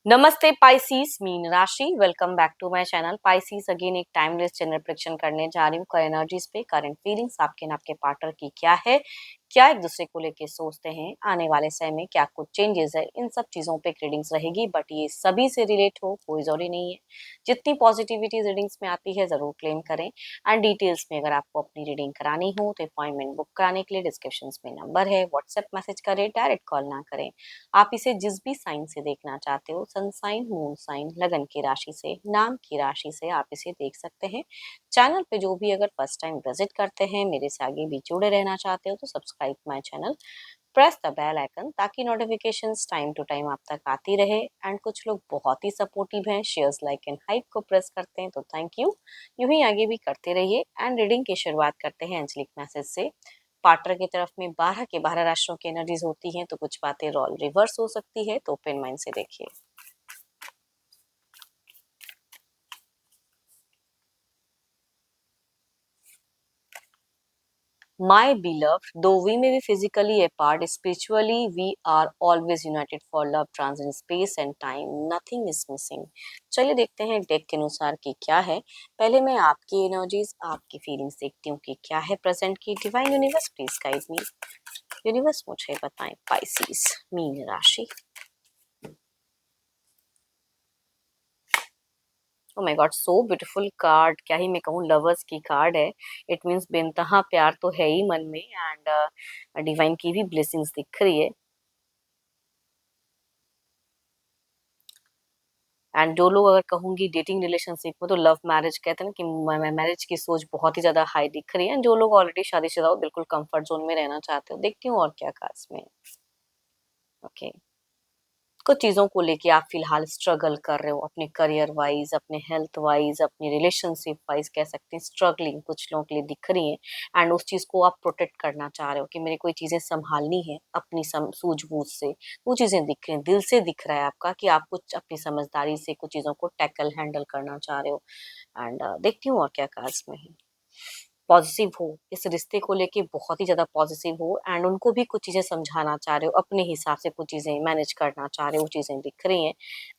नमस्ते पाइसीस मीन राशि। Welcome back to my channel Pisces. Again एक टाइमलेस जनरल प्रेडिक्शन करने जा रही हूँ। करंट एनर्जीज पे, करंट फीलिंग्स आपके ना आपके पार्टनर की क्या है, क्या एक दूसरे को लेके सोचते हैं, आने वाले समय में क्या कुछ चेंजेस है, इन सब चीजों पे रीडिंग्स रहेगी। बट ये सभी से रिलेट हो कोई जरूरी नहीं है। जितनी पॉजिटिविटी रीडिंग्स में आती है जरूर क्लेम करें। एंड डिटेल्स में अगर आपको अपनी रीडिंग करानी हो तो अपॉइंटमेंट बुक कराने के लिए डिस्क्रिप्शन में नंबर है, व्हाट्सएप मैसेज करें, डायरेक्ट कॉल ना करें। आप इसे जिस भी साइन से देखना चाहते हो, सन साइन, मून साइन, लगन की राशि से, नाम की राशि से आप इसे देख सकते हैं। चैनल पे जो भी अगर फर्स्ट टाइम विजिट करते हैं, मेरे से आगे भी जुड़े रहना चाहते हो तो subscribe my channel, press the bell icon ताकि नोटिफिकेशंस टाइम टू टाइम आप तक आती रहे। एंड कुछ लोग बहुत ही सपोर्टिव हैं, शेयर्स, लाइक एंड हाइप को प्रेस करते हैं, तो थैंक यू। यूं ही आगे भी करते रहिए। एंड रीडिंग की शुरुआत करते हैं एंजलिक मैसेज से। पार्टनर की तरफ में 12 के 12 राशियों की एनर्जीज होती हैं, तो कुछ बातें रोल रिवर्स हो सकती है, तो ओपन माइंड से देखिए। My beloved, though we may be physically apart, spiritually we are always united for love transcends space and time. Nothing is missing. चलिए देखते हैं डेक के अनुसार कि क्या है। पहले मैं आपकी एनर्जीज, आपकी फीलिंग्स देखती हूँ कि क्या है प्रेजेंट की। Divine universe please guide me. Universe मुझे बताएं पाइसिस मीन राशि। Oh my God, so beautiful card. क्या ही मैं कहूँ, लवर्स की कार्ड है। इट मीन्स बेनतहा प्यार तो है ही मन में। एंड डिवाइन की भी ब्लेसिंग्स दिख रही है। एंड जो लोग अगर कहूंगी डेटिंग रिलेशनशिप में, तो लव मैरिज कहते हैं ना कि मैरिज की सोच बहुत ही ज्यादा हाई दिख रही है। जो लोग ऑलरेडी शादीशुदा हो, बिल्कुल कंफर्ट जोन में रहना चाहते हो। देखती हूँ और क्या खास में। ओके, कुछ चीजों को लेके आप फिलहाल स्ट्रगल कर रहे हो, अपने करियर वाइज, अपने हेल्थ वाइज, अपनी रिलेशनशिप वाइज कह सकते हैं। स्ट्रगलिंग कुछ लोगों के लिए दिख रही है। एंड उस चीज को आप प्रोटेक्ट करना चाह रहे हो कि मेरे को ये चीजें संभालनी है अपनी सूझबूझ से। वो चीजें दिख रही हैं, दिल से दिख रहा है आपका कि आप कुछ अपनी समझदारी से कुछ चीजों को टैकल हैंडल करना चाह रहे हो। एंड देखती हूँ और क्या खास में है। पॉजिटिव हो, इस रिश्ते को लेके बहुत ही ज्यादा पॉजिटिव हो। एंड उनको भी कुछ चीजें समझाना चाह रहे हो, अपने हिसाब से कुछ चीजें मैनेज करना चाह रहे हो। वो चीजें दिख रही हैं।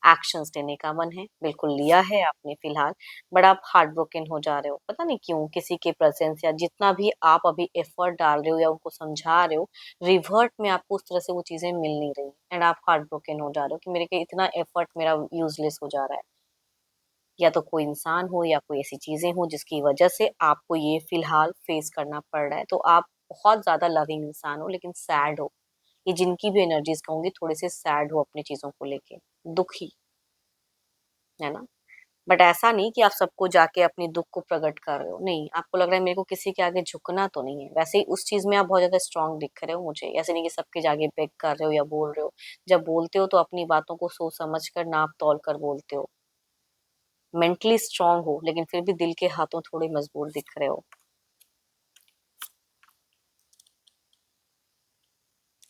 एक्शंस लेने का मन है, बिल्कुल लिया है आपने फिलहाल। बट आप हार्ट ब्रोकन हो जा रहे हो, पता नहीं क्यों। किसी के प्रेजेंस या जितना भी आप अभी एफर्ट डाल रहे हो या उनको समझा रहे हो, रिवर्ट में आपको उस तरह से वो चीजें मिल नहीं रही। एंड आप हार्ट ब्रोकन हो जा रहे हो कि मेरे के इतना एफर्ट मेरा यूजलेस हो जा रहा है। या तो कोई इंसान हो या कोई ऐसी चीजें हो जिसकी वजह से आपको ये फिलहाल फेस करना पड़ रहा है। तो आप बहुत ज्यादा लविंग इंसान हो लेकिन सैड हो। ये जिनकी भी एनर्जीज कहूंगी, थोड़े से सैड हो अपनी चीजों को लेके, दुखी, है ना। बट ऐसा नहीं कि आप सबको जाके अपनी दुख को प्रकट कर रहे हो, नहीं। आपको लग रहा है मेरे को किसी के आगे झुकना तो नहीं है। वैसे ही उस चीज में आप बहुत ज्यादा स्ट्रांग दिख रहे हो मुझे। ऐसे नहीं कि सबके आगे बेग कर रहे हो या बोल रहे हो। जब बोलते हो तो अपनी बातों को सोच समझ कर, नाप तौल कर बोलते हो। मेंटली स्ट्रांग हो लेकिन फिर भी दिल के हाथों थोड़े मजबूर दिख रहे हो।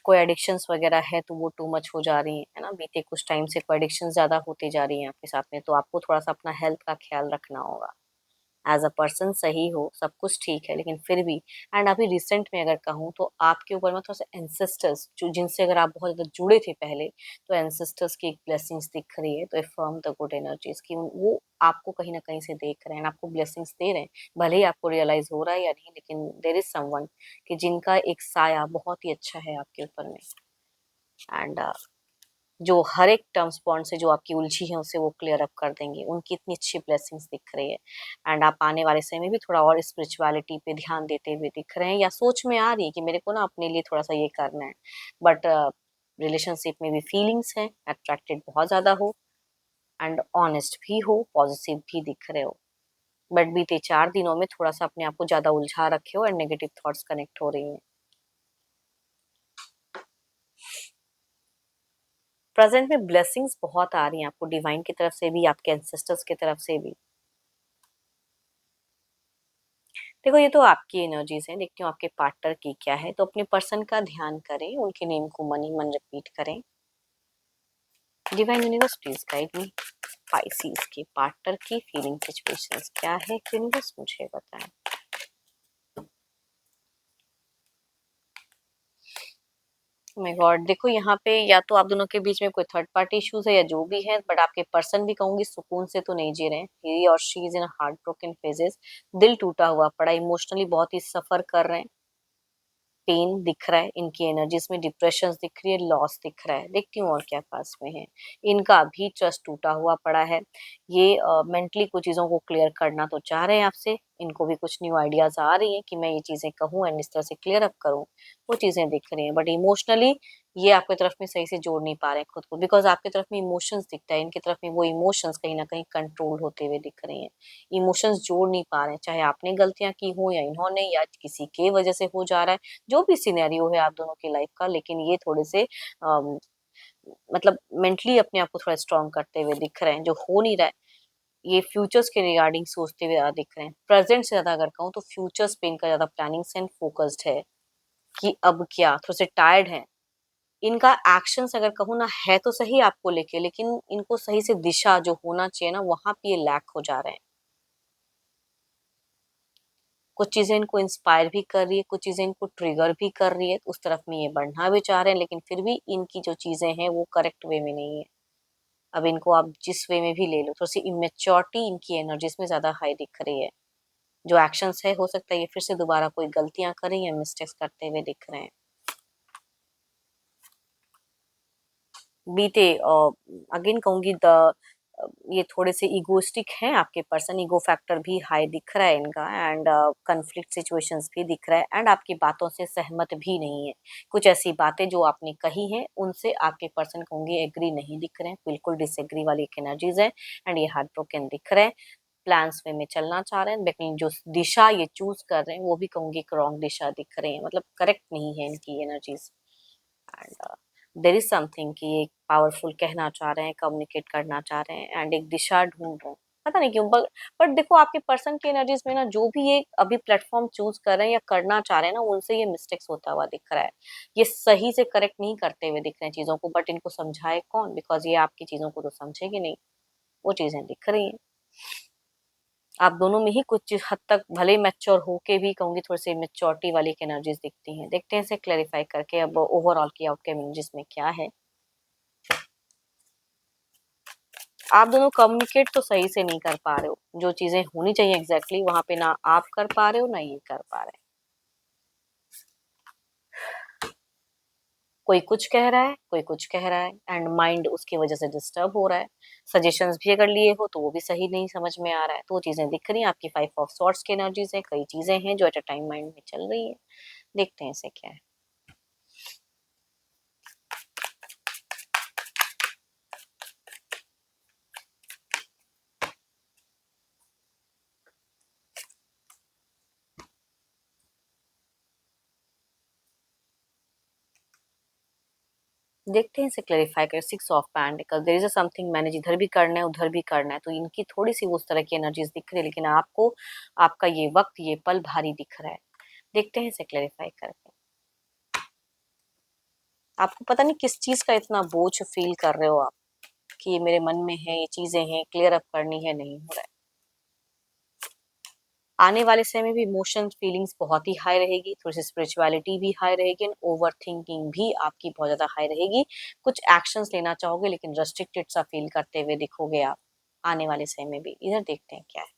कोई एडिक्शंस वगैरह है तो वो टू मच हो जा रही है ना। बीते कुछ टाइम से कोई एडिक्शन ज्यादा होती जा रही है आपके साथ में, तो आपको थोड़ा सा अपना हेल्थ का ख्याल रखना होगा। एज अ पर्सन सही हो, सब कुछ ठीक है, लेकिन फिर भी। एंड अभी रिसेंट में अगर कहूँ तो आपके ऊपर में थोड़ा सा एंसेस्टर्स, जो जिनसे अगर आप बहुत ज्यादा जुड़े थे पहले, तो एंसेस्टर्स की एक ब्लेसिंग्स दिख रही है। तो फर्म द गुड एनर्जीज की वो आपको कहीं ना कहीं से देख रहे हैं, आपको ब्लेसिंग्स दे रहे हैं। भले ही आपको रियलाइज हो रहा है या नहीं, लेकिन देर इज समवन कि जिनका एक साया बहुत ही अच्छा है आपके ऊपर में। एंड जो हर एक टर्म्स पॉइंट से जो आपकी उलझी है उसे वो क्लियर अप कर देंगे। उनकी इतनी अच्छी ब्लेसिंग्स दिख रही है। एंड आप आने वाले समय में भी थोड़ा और स्पिरिचुअलिटी पे ध्यान देते हुए दिख रहे हैं, या सोच में आ रही है कि मेरे को ना अपने लिए थोड़ा सा ये करना है। बट रिलेशनशिप में भी फीलिंग्स हैं, अट्रैक्टेड बहुत ज्यादा हो, एंड ऑनेस्ट भी हो, पॉजिटिव भी दिख रहे हो। बट बीते 4 दिनों में थोड़ा सा अपने आप को ज्यादा उलझा रखे हो, एंड नेगेटिव थॉट्स कनेक्ट हो रही हैं। प्रेजेंट में ब्लेसिंग्स बहुत आ रही हैं आपको, डिवाइन की तरफ से भी, आपके एंसेस्टर्स की तरफ से भी। देखो, ये तो आपकी एनर्जीज है, देखती हूँ आपके पार्टनर की क्या है। तो अपने पर्सन का ध्यान करें, उनके नेम को मन ही मन रिपीट करें। Divine universe please guide me. Pisces के पार्टनर की फीलिंग सिचुएशंस क्या है, यूनिवर्स मुझे बताएं। माय गॉड, देखो यहाँ पे या तो आप दोनों के बीच में कोई थर्ड पार्टी इश्यूज है या जो भी है, बट आपके पर्सन भी कहूंगी सुकून से तो नहीं जी रहे हैं। ही और she is in heart broken phases. दिल टूटा हुआ पड़ा, इमोशनली बहुत ही सफर कर रहे हैं। पेन दिख रहा है इनकी एनर्जीज में, डिप्रेशन दिख रही है, लॉस दिख रहा है। देखती हूँ और क्या पास में है। इनका भी ट्रस्ट टूटा हुआ पड़ा है। ये मेंटली कुछ चीजों को क्लियर करना तो चाह रहे हैं आपसे। इनको भी कुछ न्यू आइडियाज आ रही हैं कि मैं ये चीजें कहूँ एंड इस तरह से क्लियर अप करूँ। वो चीजें दिख रही हैं, बट इमोशनली ये आपकी तरफ में सही से जोड़ नहीं पा रहे हैं खुद को, बिकॉज आपकी तरफ में इमोशंस दिखता है, इनकी तरफ में वो इमोशंस कहीं ना कहीं कंट्रोल होते हुए दिख रही हैं। इमोशंस जोड़ नहीं पा रहे हैं, चाहे आपने गलतियां की हो या इन्होंने या किसी के वजह से हो जा रहा है। जो भी सिनेरियो है आप दोनों की लाइफ का, लेकिन ये थोड़े से अम, मतलब मेंटली अपने आप को थोड़ा स्ट्रांग करते हुए दिख रहे हैं, जो हो नहीं रहा है। ये फ्यूचर्स के रिगार्डिंग सोचते हुए दिख रहे हैं। प्रेजेंट से ज्यादा अगर कहूँ तो फ्यूचर्स पे इनका ज्यादा प्लानिंग एंड फोकस्ड है कि अब क्या, थोड़े से टायर्ड है। इनका एक्शंस अगर कहूँ ना है तो सही आपको लेके, लेकिन इनको सही से दिशा जो होना चाहिए ना वहां पे ये लैक हो जा रहे हैं। कुछ चीजें इनको इंस्पायर भी कर रही है, कुछ चीजें इनको ट्रिगर भी कर रही है, उस तरफ में ये बढ़ना भी चाह रहे हैं, लेकिन फिर भी इनकी जो चीजें हैं वो करेक्ट वे में नहीं है। अब इनको आप जिस वे में भी ले लो, थोड़ी सी इमेच्योरिटी इनकी एनर्जीज में ज्यादा हाई दिख रही है। जो एक्शंस है हो सकता है ये फिर से दोबारा कोई गलतियां करें या मिस्टेक्स करते हुए दिख रहे हैं। बीते अगेन कहूंगी ये थोड़े से इगोस्टिक हैं आपके पर्सन। ईगो फैक्टर भी हाई दिख रहा है इनका, एंड कन्फ्लिक्ट सिचुएशंस भी दिख रहा है, एंड आपकी बातों से सहमत भी नहीं है। कुछ ऐसी बातें जो आपने कही हैं उनसे आपके पर्सन कहूंगी एग्री नहीं दिख रहे हैं, बिल्कुल डिसएग्री वाली एक एनर्जीज है। एंड ये हार्ट ब्रोकन दिख रहे हैं। प्लान्स वे में चलना चाह रहे हैं, लेकिन जो दिशा ये चूज कर रहे हैं वो भी कहूंगी एक रॉन्ग दिशा दिख रही है, मतलब करेक्ट नहीं है इनकी energies. And there is something कि एक पावरफुल कहना चाह रहे हैं, कम्युनिकेट करना चाह रहे हैं, एंड एक दिशा ढूंढ रहे हैं। पता नहीं क्यों, बट देखो आपके पर्सन की एनर्जीज में ना जो भी ये अभी प्लेटफॉर्म चूज कर रहे हैं या करना चाह रहे हैं ना, उनसे ये मिस्टेक्स होता हुआ दिख रहा है। ये सही से करेक्ट नहीं करते हुए दिख रहे हैं चीजों को, बट इनको समझाए कौन, बिकॉज ये आपकी चीजों को तो समझेगी नहीं। वो चीजें दिख रही हैं। आप दोनों में ही कुछ हद तक भले मैच्योर होके भी कहूंगी थोड़ी सी मेच्योरिटी वाली एनर्जीज दिखती हैं। देखते हैं इसे क्लैरिफाई करके अब ओवरऑल की आउटकम एनर्जीज में क्या है। आप दोनों कम्युनिकेट तो सही से नहीं कर पा रहे हो, जो चीजें होनी चाहिए एग्जैक्टली वहां पे ना आप कर पा रहे हो ना ये कर पा रहे हैं। कोई कुछ कह रहा है, कोई कुछ कह रहा है, एंड माइंड उसकी वजह से डिस्टर्ब हो रहा है। सजेशंस भी अगर लिए हो तो वो भी सही नहीं समझ में आ रहा है। तो वो चीजें दिख रही हैं। आपकी 5 ऑफ सॉर्ड्स की एनर्जीज है, कई चीजें हैं जो एट अ टाइम माइंड में चल रही है। देखते हैं इसे क्या है। देखते हैं इसे क्लेरिफाई कर। 6 of pentacles, there is a something मैंने जिधर भी करना है उधर भी करना है, तो इनकी थोड़ी सी उस तरह की एनर्जीज दिख रही है, लेकिन आपको आपका ये वक्त ये पल भारी दिख रहा है। देखते हैं इसे क्लेरिफाई करके। आपको पता नहीं किस चीज का इतना बोझ फील कर रहे हो आप, कि ये मेरे मन में है, ये चीजें हैं, क्लियर अप करनी है, नहीं हो रहा है। आने वाले समय में भी इमोशंस फीलिंग्स बहुत ही हाई रहेगी, थोड़ी सी स्पिरिचुअलिटी भी हाई रहेगी, ओवर थिंकिंग भी आपकी बहुत ज्यादा हाई रहेगी। कुछ एक्शंस लेना चाहोगे लेकिन रेस्ट्रिक्टेड सा फील करते हुए दिखोगे आप आने वाले समय में भी। इधर देखते हैं क्या है।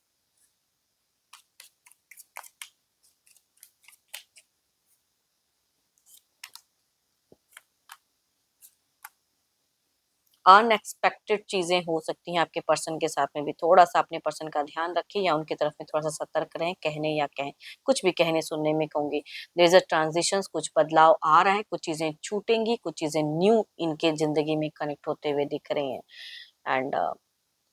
अनएक्सपेक्टेड चीजें हो सकती हैं आपके पर्सन के साथ में भी। थोड़ा सा अपने पर्सन का ध्यान रखिए या उनकी तरफ में थोड़ा सा सतर्क रहें, कहने या कहें। कुछ भी कहने सुनने में कहूंगी देयर इज अ ट्रांजिशन, कुछ बदलाव आ रहा है, कुछ चीजें छूटेंगी, कुछ चीजें न्यू इनके जिंदगी में कनेक्ट होते हुए दिख रही हैं। एंड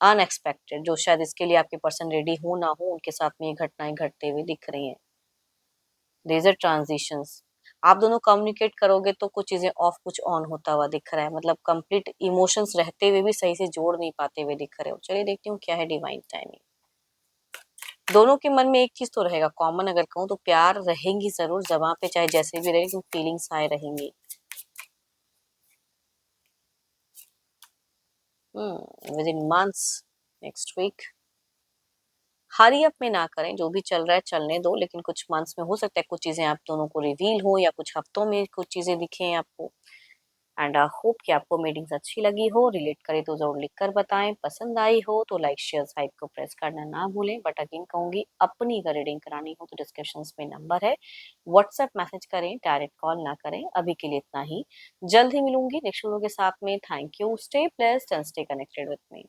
अनएक्सपेक्टेड, जो शायद इसके लिए आपके पर्सन रेडी हो ना हो, उनके साथ में ये घटनाएं घटते हुए दिख रही हैं। There is a transitions. आप दोनों कम्युनिकेट करोगे तो कुछ चीजें ऑफ कुछ ऑन होता हुआ दिख रहा है, मतलब कंप्लीट इमोशंस रहते हुए भी सही से जोड़ नहीं पाते हुए दिख रहे हो। चलिए देखती हूँ क्या है डिवाइन टाइमिंग। दोनों के मन में एक चीज तो रहेगा कॉमन, अगर कहूँ तो प्यार रहेंगी जरूर जबां पे, चाहे जैसे भी रहे, फीलिंग्स हाई रहेंगी। Within months, next week. Hurry up में ना करें, जो भी चल रहा है चलने दो, लेकिन कुछ मंथ्स में हो सकता है कुछ चीजें आप दोनों को रिवील हो या कुछ हफ्तों में कुछ चीजें दिखें आपको। एंड आई होप कि आपको मीटिंग्स अच्छी लगी हो, रिलेट करे तो जरूर लिख कर बताएं, पसंद आई हो तो लाइक शेयर साइट को प्रेस करना ना भूलें। बट अगेन कहूंगी, अपनी अगर रीडिंग करानी हो तो डिस्क्रिप्शंस में नंबर है, व्हाट्सएप मैसेज करें, डायरेक्ट कॉल ना करें। अभी के लिए इतना ही, जल्द ही मिलूंगी नेक्स्ट वीडियो के साथ में। Thank you, stay blessed and stay connected with me.